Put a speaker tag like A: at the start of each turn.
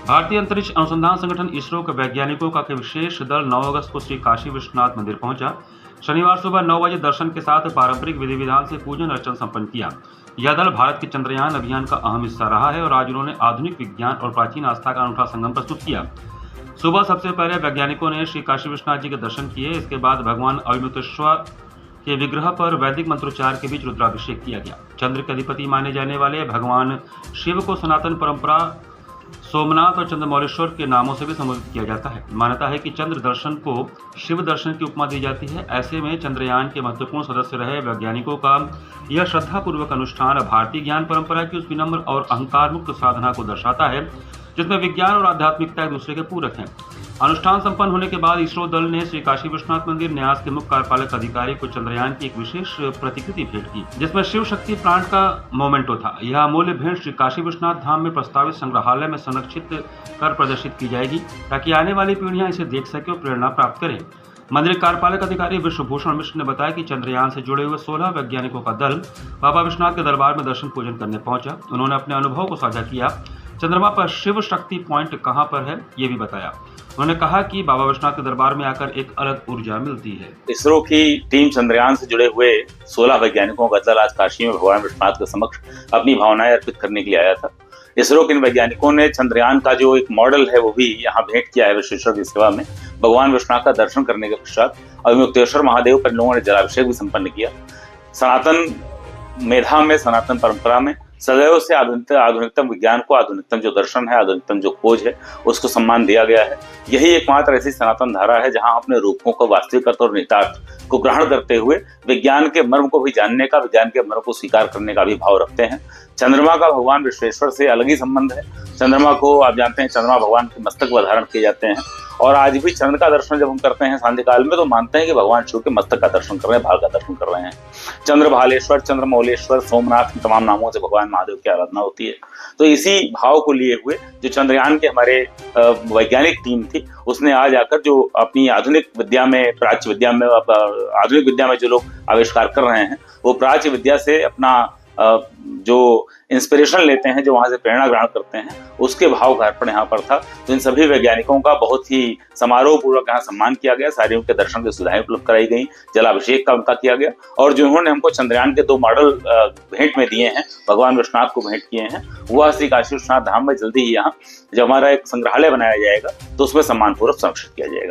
A: भारतीय अंतरिक्ष अनुसंधान संगठन इसरो के वैज्ञानिकों का विशेष दल 9 अगस्त को श्री काशी विश्वनाथ मंदिर पहुंचा। शनिवार सुबह 9 बजे दर्शन के साथ पारंपरिक विधि विधान से पूजन अर्चन संपन्न किया। यह दल भारत के चंद्रयान अभियान का अहम हिस्सा रहा है और आज उन्होंने आधुनिक विज्ञान और प्राचीन आस्था का अनूठा संगम प्रस्तुत किया। सुबह सबसे पहले वैज्ञानिकों ने श्री काशी विश्वनाथ जी के दर्शन किए। इसके बाद भगवान अभिमतेश्वर के विग्रह पर वैदिक मंत्रोच्चार के बीच रुद्राभिषेक किया गया। चंद्र के अधिपति माने जाने वाले भगवान शिव को सनातन परंपरा सोमनाथ और चंद्रमौलेश्वर के नामों से भी संबोधित किया जाता है। मान्यता है कि चंद्र दर्शन को शिव दर्शन की उपमा दी जाती है। ऐसे में चंद्रयान के महत्वपूर्ण सदस्य रहे वैज्ञानिकों का यह श्रद्धापूर्वक अनुष्ठान भारतीय ज्ञान परंपरा की उस विनम्र और अहंकार मुक्त साधना को दर्शाता है जिसमें विज्ञान और आध्यात्मिकता एक दूसरे के पूरक हैं। अनुष्ठान संपन्न होने के बाद इसरो दल ने श्री काशी विश्वनाथ मंदिर न्यास के मुख्य कार्यपालक अधिकारी को चंद्रयान की एक विशेष प्रतिकृति भेंट की जिसमें शिव शक्ति प्लांट का मोमेंटो था। यह अमूल्य भेंट श्री काशी विश्वनाथ धाम में प्रस्तावित संग्रहालय में संरक्षित कर प्रदर्शित की जाएगी ताकि आने वाली पीढ़ियां इसे देख सके और प्रेरणा प्राप्त करें। मंदिर कार्यपालक अधिकारी विश्वभूषण मिश्र ने बताया कि चंद्रयान से जुड़े हुए 16 वैज्ञानिकों का दल बाबा विश्वनाथ के दरबार में दर्शन पूजन करने पहुंचा। उन्होंने अपने अनुभव को साझा किया। चंद्रमा पर शिव शक्ति पॉइंट कहां पर है ये भी बताया। उन्होंने कहा कि बाबा विश्वनाथ के दरबार में आकर एक अलग ऊर्जा मिलती है।
B: इसरो की टीम चंद्रयान से जुड़े हुए 16 वैज्ञानिकों का दल आज काशी में भगवान विश्वनाथ के समक्ष अपनी भावनाएं अर्पित करने के लिए आया था। इसरो के इन वैज्ञानिकों ने चंद्रयान का जो एक मॉडल है वो भी यहाँ भेंट किया है विश्वेश्वर की सेवा में। भगवान विश्वनाथ का दर्शन करने के पश्चात अभिमुक्तेश्वर महादेव पर लोगों ने जलाभिषेक भी संपन्न किया। सनातन मेधा में, सनातन परंपरा में सदैव से आधुनिकतम विज्ञान को, आधुनिकतम जो दर्शन है, आधुनिकतम जो खोज है, उसको सम्मान दिया गया है। यही एकमात्र ऐसी सनातन धारा है जहां अपने रूपों को, वास्तविकता और निहितार्थ को ग्रहण करते हुए विज्ञान के मर्म को भी जानने का, विज्ञान के मर्म को स्वीकार करने का भी भाव रखते हैं। चंद्रमा का भगवान विश्वेश्वर से अलग ही संबंध है। चंद्रमा को आप जानते हैं, चंद्रमा भगवान के मस्तक पर धारण किए जाते हैं और आज भी चंद्र का दर्शन जब हम करते हैं सांध्य काल में तो मानते हैं कि भगवान शिव के मस्तक का दर्शन कर रहे हैं, भाल का दर्शन कर रहे हैं। चंद्रभालेश्वर, चंद्रमौलेश्वर, सोमनाथ, तमाम नामों से भगवान महादेव की आराधना होती है। तो इसी भाव को लिए हुए जो चंद्रयान के हमारे वैज्ञानिक टीम थी उसने आज आकर जो अपनी आधुनिक विद्या में, प्राच्य विद्या में, आधुनिक विद्या में जो लोग आविष्कार कर रहे हैं वो प्राच्य विद्या से अपना जो इंस्पिरेशन लेते हैं, जो वहां से प्रेरणा ग्रहण करते हैं, उसके भाव का अर्पण यहाँ पर था। तो इन सभी वैज्ञानिकों का बहुत ही समारोह पूर्वक यहाँ सम्मान किया गया। सारी उनके दर्शन की सुविधाएं उपलब्ध कराई गई, जलाभिषेक का उनका किया गया और जो उन्होंने हमको चंद्रयान के 2 मॉडल भेंट में दिए हैं, भगवान विश्वनाथ को भेंट किए हैं, वह श्री काशी विश्वनाथ धाम में जल्दी ही यहाँ जब हमारा एक संग्रहालय बनाया जाएगा तो उसमें सम्मान पूर्वक संरक्षित किया जाएगा।